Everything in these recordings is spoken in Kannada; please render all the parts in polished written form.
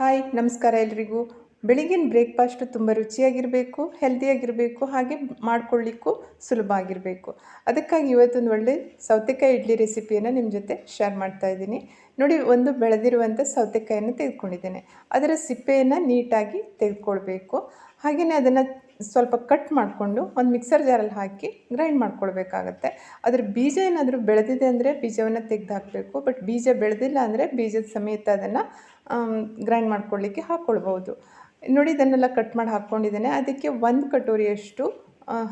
ಹಾಯ್ ನಮಸ್ಕಾರ ಎಲ್ರಿಗೂ. ಬೆಳಗಿನ ಬ್ರೇಕ್ಫಾಸ್ಟು ತುಂಬ ರುಚಿಯಾಗಿರಬೇಕು, ಹೆಲ್ದಿಯಾಗಿರಬೇಕು, ಹಾಗೆ ಮಾಡ್ಕೊಳ್ಳಿಕ್ಕೂ ಸುಲಭ ಆಗಿರಬೇಕು. ಅದಕ್ಕಾಗಿ ಇವತ್ತೊಂದು ಒಳ್ಳೆ ಸೌತೆಕಾಯಿ ಇಡ್ಲಿ ರೆಸಿಪಿಯನ್ನು ನಿಮ್ಮ ಜೊತೆ ಶೇರ್ ಮಾಡ್ತಾ ಇದ್ದೀನಿ. ನೋಡಿ, ಒಂದು ಬೆಳೆದಿರುವಂಥ ಸೌತೆಕಾಯನ್ನು ತೆಗೆದುಕೊಂಡಿದ್ದೇನೆ. ಅದರ ಸಿಪ್ಪೆಯನ್ನು ನೀಟಾಗಿ ತೆಗೆದುಕೊಳ್ಬೇಕು. ಹಾಗೆಯೇ ಅದನ್ನು ಸ್ವಲ್ಪ ಕಟ್ ಮಾಡಿಕೊಂಡು ಒಂದು ಮಿಕ್ಸರ್ ಜಾರಲ್ಲಿ ಹಾಕಿ ಗ್ರೈಂಡ್ ಮಾಡ್ಕೊಳ್ಬೇಕಾಗತ್ತೆ. ಅದರ ಬೀಜ ಏನಾದರೂ ಬೆಳೆದಿದೆ ಅಂದರೆ ಬೀಜವನ್ನು ತೆಗೆದು ಹಾಕಬೇಕು. ಬಟ್ ಬೀಜ ಬೆಳೆದಿಲ್ಲ ಅಂದರೆ ಬೀಜದ ಸಮೇತ ಅದನ್ನು ಗ್ರೈಂಡ್ ಮಾಡ್ಕೊಳ್ಳಿಕ್ಕೆ ಹಾಕ್ಕೊಳ್ಬೋದು. ನೋಡಿ, ಇದನ್ನೆಲ್ಲ ಕಟ್ ಮಾಡಿ ಹಾಕ್ಕೊಂಡಿದ್ದೇನೆ. ಅದಕ್ಕೆ 1 ಕಟೋರಿಯಷ್ಟು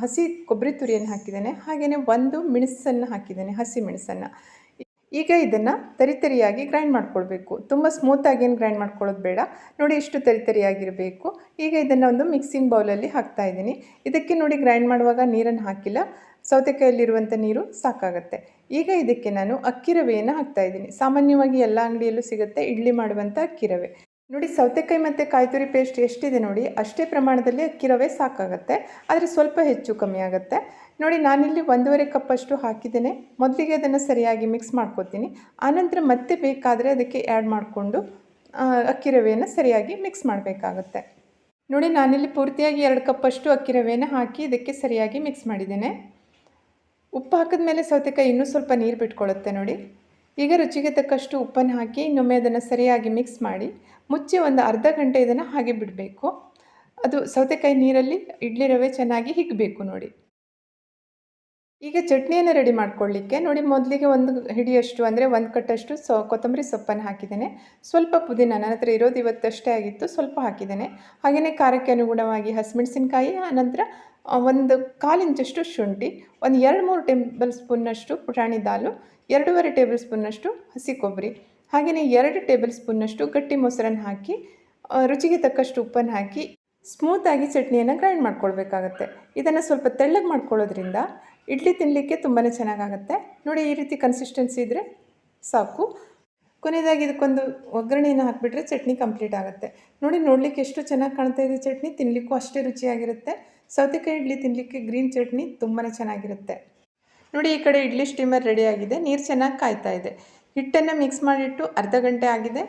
ಹಸಿ ಕೊಬ್ಬರಿ ತುರಿಯನ್ನು ಹಾಕಿದ್ದೇನೆ. ಹಾಗೆಯೇ 1 ಮೆಣಸನ್ನು ಹಾಕಿದ್ದೇನೆ, ಹಸಿ ಮೆಣಸನ್ನು. ಈಗ ಇದನ್ನು ತರಿತರಿಯಾಗಿ ಗ್ರೈಂಡ್ ಮಾಡ್ಕೊಳ್ಬೇಕು. ತುಂಬ ಸ್ಮೂತಾಗಿ ಏನು ಗ್ರೈಂಡ್ ಮಾಡ್ಕೊಳ್ಳೋದು ಬೇಡ. ನೋಡಿ, ಇಷ್ಟು ತರಿತರಿಯಾಗಿರಬೇಕು. ಈಗ ಇದನ್ನು ಒಂದು ಮಿಕ್ಸಿಂಗ್ ಬೌಲಲ್ಲಿ ಹಾಕ್ತಾಯಿದ್ದೀನಿ. ಇದಕ್ಕೆ ನೋಡಿ, ಗ್ರೈಂಡ್ ಮಾಡುವಾಗ ನೀರನ್ನು ಹಾಕಿಲ್ಲ, ಸೌತೆಕಾಯಲ್ಲಿರುವಂಥ ನೀರು ಸಾಕಾಗತ್ತೆ. ಈಗ ಇದಕ್ಕೆ ನಾನು ಅಕ್ಕಿ ರವೆಯನ್ನು ಹಾಕ್ತಾಯಿದ್ದೀನಿ. ಸಾಮಾನ್ಯವಾಗಿ ಎಲ್ಲ ಅಂಗಡಿಯಲ್ಲೂ ಸಿಗುತ್ತೆ ಇಡ್ಲಿ ಮಾಡುವಂಥ ಅಕ್ಕಿ ರವೆ. ನೋಡಿ, ಸೌತೆಕಾಯಿ ಮತ್ತು ಕಾಯಿತುರಿ ಪೇಸ್ಟ್ ಎಷ್ಟಿದೆ ನೋಡಿ, ಅಷ್ಟೇ ಪ್ರಮಾಣದಲ್ಲಿ ಅಕ್ಕಿ ರವೆ ಸಾಕಾಗತ್ತೆ. ಆದರೆ ಸ್ವಲ್ಪ ಹೆಚ್ಚು ಕಮ್ಮಿ ಆಗುತ್ತೆ. ನೋಡಿ, ನಾನಿಲ್ಲಿ 1.5 ಕಪ್ಪಷ್ಟು ಹಾಕಿದ್ದೇನೆ. ಮೊದಲಿಗೆ ಅದನ್ನು ಸರಿಯಾಗಿ ಮಿಕ್ಸ್ ಮಾಡ್ಕೊತೀನಿ. ಆನಂತರ ಮತ್ತೆ ಬೇಕಾದರೆ ಅದಕ್ಕೆ ಆ್ಯಡ್ ಮಾಡಿಕೊಂಡು ಅಕ್ಕಿ ರವೆಯನ್ನು ಸರಿಯಾಗಿ ಮಿಕ್ಸ್ ಮಾಡಬೇಕಾಗತ್ತೆ. ನೋಡಿ, ನಾನಿಲ್ಲಿ ಪೂರ್ತಿಯಾಗಿ 2 ಕಪ್ಪಷ್ಟು ಅಕ್ಕಿ ರವೆಯನ್ನು ಹಾಕಿ ಇದಕ್ಕೆ ಸರಿಯಾಗಿ ಮಿಕ್ಸ್ ಮಾಡಿದ್ದೇನೆ. ಉಪ್ಪು ಹಾಕಿದ ಮೇಲೆ ಸೌತೆಕಾಯಿ ಇನ್ನೂ ಸ್ವಲ್ಪ ನೀರು ಬಿಟ್ಕೊಳ್ಳುತ್ತೆ ನೋಡಿ. ಈಗ ರುಚಿಗೆ ತಕ್ಕಷ್ಟು ಉಪ್ಪನ್ನು ಹಾಕಿ ಇನ್ನೊಮ್ಮೆ ಅದನ್ನು ಸರಿಯಾಗಿ ಮಿಕ್ಸ್ ಮಾಡಿ ಮುಚ್ಚಿ ಒಂದು ಅರ್ಧ ಗಂಟೆ ಇದನ್ನು ಹಾಗೆ ಬಿಡಬೇಕು. ಅದು ಸೌತೆಕಾಯಿ ನೀರಲ್ಲಿ ಇಡ್ಲಿ ರವೆ ಚೆನ್ನಾಗಿ ಹಿಗ್ಗಬೇಕು ನೋಡಿ. ಈಗ ಚಟ್ನಿಯನ್ನು ರೆಡಿ ಮಾಡ್ಕೊಳ್ಳಿಕ್ಕೆ ನೋಡಿ, ಮೊದಲಿಗೆ 1 ಹಿಡಿಯಷ್ಟು ಅಂದರೆ 1 ಕಟ್ಟಷ್ಟು ಕೊತ್ತಂಬರಿ ಸೊಪ್ಪನ್ನು ಹಾಕಿದ್ದೇನೆ. ಸ್ವಲ್ಪ ಪುದೀನ, ನನ್ನ ಹತ್ರ ಇರೋದು ಇವತ್ತಷ್ಟೇ ಆಗಿತ್ತು, ಸ್ವಲ್ಪ ಹಾಕಿದ್ದೇನೆ. ಹಾಗೆಯೇ ಖಾರಕ್ಕೆ ಅನುಗುಣವಾಗಿ ಹಸಿಮೆಣಸಿನ್ಕಾಯಿ, ಆನಂತರ 1/4 ಇಂಚಷ್ಟು ಶುಂಠಿ, ಒಂದು 2-3 ಟೇಬಲ್ ಸ್ಪೂನ್ನಷ್ಟು ಪುಟಾಣಿ ದಾಲು, 2.5 ಟೇಬಲ್ ಸ್ಪೂನ್ನಷ್ಟು ಹಸಿ ಕೊಬ್ಬರಿ, ಹಾಗೆಯೇ 2 ಟೇಬಲ್ ಸ್ಪೂನ್ನಷ್ಟು ಗಟ್ಟಿ ಮೊಸರನ್ನು ಹಾಕಿ ರುಚಿಗೆ ತಕ್ಕಷ್ಟು ಉಪ್ಪನ್ನು ಹಾಕಿ ಸ್ಮೂತಾಗಿ ಚಟ್ನಿಯನ್ನು ಗ್ರೈಂಡ್ ಮಾಡ್ಕೊಳ್ಬೇಕಾಗತ್ತೆ. ಇದನ್ನು ಸ್ವಲ್ಪ ತೆಳ್ಳಗೆ ಮಾಡ್ಕೊಳ್ಳೋದ್ರಿಂದ ಇಡ್ಲಿ ತಿನ್ನಲಿಕ್ಕೆ ತುಂಬಾ ಚೆನ್ನಾಗಾಗತ್ತೆ. ನೋಡಿ, ಈ ರೀತಿ ಕನ್ಸಿಸ್ಟೆನ್ಸಿ ಇದ್ದರೆ ಸಾಕು. ಕೊನೆಯದಾಗಿ ಇದಕ್ಕೊಂದು ಒಗ್ಗರಣೆಯನ್ನು ಹಾಕಿಬಿಟ್ರೆ ಚಟ್ನಿ ಕಂಪ್ಲೀಟ್ ಆಗುತ್ತೆ. ನೋಡಿ, ನೋಡಲಿಕ್ಕೆ ಎಷ್ಟು ಚೆನ್ನಾಗಿ ಕಾಣ್ತಾ ಇದೆ ಚಟ್ನಿ, ತಿನ್ನಲಿಕ್ಕೂ ಅಷ್ಟೇ ರುಚಿಯಾಗಿರುತ್ತೆ. ಸೌತೆಕಾಯಿ ಇಡ್ಲಿ ತಿನ್ನಲಿಕ್ಕೆ ಗ್ರೀನ್ ಚಟ್ನಿ ತುಂಬಾ ಚೆನ್ನಾಗಿರುತ್ತೆ. ನೋಡಿ, ಈ ಕಡೆ ಇಡ್ಲಿ ಸ್ಟೀಮರ್ ರೆಡಿಯಾಗಿದೆ. ನೀರು ಚೆನ್ನಾಗಿ ಕಾಯ್ತಾ ಇದೆ. ಹಿಟ್ಟನ್ನು ಮಿಕ್ಸ್ ಮಾಡಿಟ್ಟು ಅರ್ಧ ಗಂಟೆ ಆಗಿದೆ.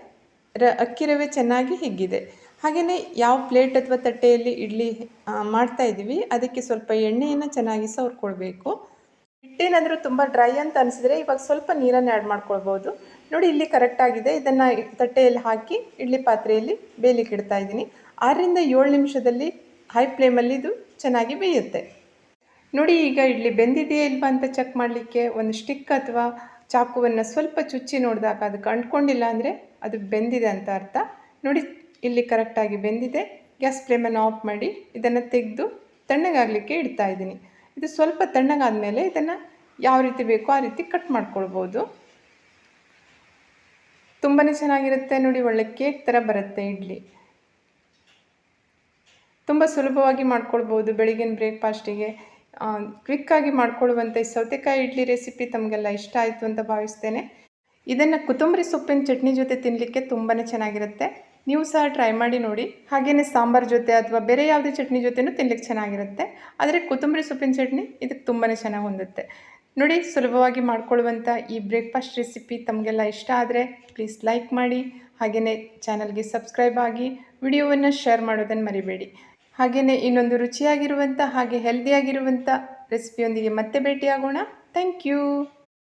ಅಕ್ಕಿ ರವೆ ಚೆನ್ನಾಗಿ ಹಿಗ್ಗಿದೆ. ಹಾಗೆಯೇ ಯಾವ ಪ್ಲೇಟ್ ಅಥವಾ ತಟ್ಟೆಯಲ್ಲಿ ಇಡ್ಲಿ ಮಾಡ್ತಾಯಿದ್ದೀವಿ ಅದಕ್ಕೆ ಸ್ವಲ್ಪ ಎಣ್ಣೆಯನ್ನು ಚೆನ್ನಾಗಿ ಸವರ್ಕೊಳ್ಬೇಕು. ಹಿಟ್ಟೇನಾದರೂ ತುಂಬ ಡ್ರೈ ಅಂತ ಅನಿಸಿದರೆ ಇವಾಗ ಸ್ವಲ್ಪ ನೀರನ್ನು ಆ್ಯಡ್ ಮಾಡ್ಕೊಳ್ಬೋದು. ನೋಡಿ, ಇಲ್ಲಿ ಕರೆಕ್ಟಾಗಿದೆ. ಇದನ್ನು ತಟ್ಟೆಯಲ್ಲಿ ಹಾಕಿ ಇಡ್ಲಿ ಪಾತ್ರೆಯಲ್ಲಿ ಬೇಯಲಿಕ್ಕೆ ಇಡ್ತಾ ಇದ್ದೀನಿ. 6ರಿಂದ 7 ನಿಮಿಷದಲ್ಲಿ ಹೈ ಫ್ಲೇಮಲ್ಲಿ ಇದು ಚೆನ್ನಾಗಿ ಬೇಯುತ್ತೆ. ನೋಡಿ, ಈಗ ಇಡ್ಲಿ ಬೆಂದಿದೆಯೇ ಇಲ್ವಾ ಅಂತ ಚೆಕ್ ಮಾಡಲಿಕ್ಕೆ ಒಂದು ಸ್ಟಿಕ್ ಅಥವಾ ಚಾಕುವನ್ನು ಸ್ವಲ್ಪ ಚುಚ್ಚಿ ನೋಡಿದಾಗ ಅದಕ್ಕೆ ಅಂಟ್ಕೊಂಡಿಲ್ಲ ಅಂದರೆ ಅದು ಬೆಂದಿದೆ ಅಂತ ಅರ್ಥ. ನೋಡಿ, ಇಲ್ಲಿ ಕರೆಕ್ಟಾಗಿ ಬೆಂದಿದೆ. ಗ್ಯಾಸ್ ಫ್ಲೇಮನ್ನು ಆಫ್ ಮಾಡಿ ಇದನ್ನು ತೆಗೆದು ತಣ್ಣಗಾಗಲಿಕ್ಕೆ ಇಡ್ತಾ ಇದ್ದೀನಿ. ಇದು ಸ್ವಲ್ಪ ತಣ್ಣಗಾದ ಮೇಲೆ ಇದನ್ನು ಯಾವ ರೀತಿ ಬೇಕೋ ಆ ರೀತಿ ಕಟ್ ಮಾಡ್ಕೊಳ್ಬೋದು. ತುಂಬಾ ಚೆನ್ನಾಗಿರುತ್ತೆ ನೋಡಿ, ಒಳ್ಳೆ ಕೇಕ್ ಥರ ಬರುತ್ತೆ ಇಡ್ಲಿ. ತುಂಬ ಸುಲಭವಾಗಿ ಮಾಡ್ಕೊಳ್ಬೋದು. ಬೆಳಗಿನ ಬ್ರೇಕ್ಫಾಸ್ಟಿಗೆ ಕ್ವಿಕ್ಕಾಗಿ ಮಾಡ್ಕೊಳ್ಳುವಂಥ ಈ ಸೌತೆಕಾಯಿ ಇಡ್ಲಿ ರೆಸಿಪಿ ತಮಗೆಲ್ಲ ಇಷ್ಟ ಆಯಿತು ಅಂತ ಭಾವಿಸ್ತೇನೆ. ಇದನ್ನು ಕೊತ್ತಂಬರಿ ಸೊಪ್ಪಿನ ಚಟ್ನಿ ಜೊತೆ ತಿನ್ನಲಿಕ್ಕೆ ತುಂಬಾ ಚೆನ್ನಾಗಿರುತ್ತೆ. ನೀವು ಸಹ ಟ್ರೈ ಮಾಡಿ ನೋಡಿ. ಹಾಗೆಯೇ ಸಾಂಬಾರು ಜೊತೆ ಅಥವಾ ಬೇರೆ ಯಾವುದೇ ಚಟ್ನಿ ಜೊತೆನೂ ತಿನ್ನಲಿಕ್ಕೆ ಚೆನ್ನಾಗಿರುತ್ತೆ. ಆದರೆ ಕೊತ್ತಂಬರಿ ಸೊಪ್ಪಿನ ಚಟ್ನಿ ಇದಕ್ಕೆ ತುಂಬಾ ಚೆನ್ನಾಗಿ ಹೊಂದುತ್ತೆ. ನೋಡಿ, ಸುಲಭವಾಗಿ ಮಾಡ್ಕೊಳ್ಳುವಂಥ ಈ ಬ್ರೇಕ್ಫಾಸ್ಟ್ ರೆಸಿಪಿ ತಮಗೆಲ್ಲ ಇಷ್ಟ ಆದರೆ ಪ್ಲೀಸ್ ಲೈಕ್ ಮಾಡಿ. ಹಾಗೆಯೇ ಚಾನಲ್ಗೆ ಸಬ್ಸ್ಕ್ರೈಬ್ ಆಗಿ ವಿಡಿಯೋವನ್ನು ಶೇರ್ ಮಾಡೋದನ್ನು ಮರಿಬೇಡಿ. ಹಾಗೆಯೇ ಇನ್ನೊಂದು ರುಚಿಯಾಗಿರುವಂಥ ಹಾಗೆ ಹೆಲ್ದಿಯಾಗಿರುವಂಥ ರೆಸಿಪಿಯೊಂದಿಗೆ ಮತ್ತೆ ಭೇಟಿಯಾಗೋಣ. Thank you.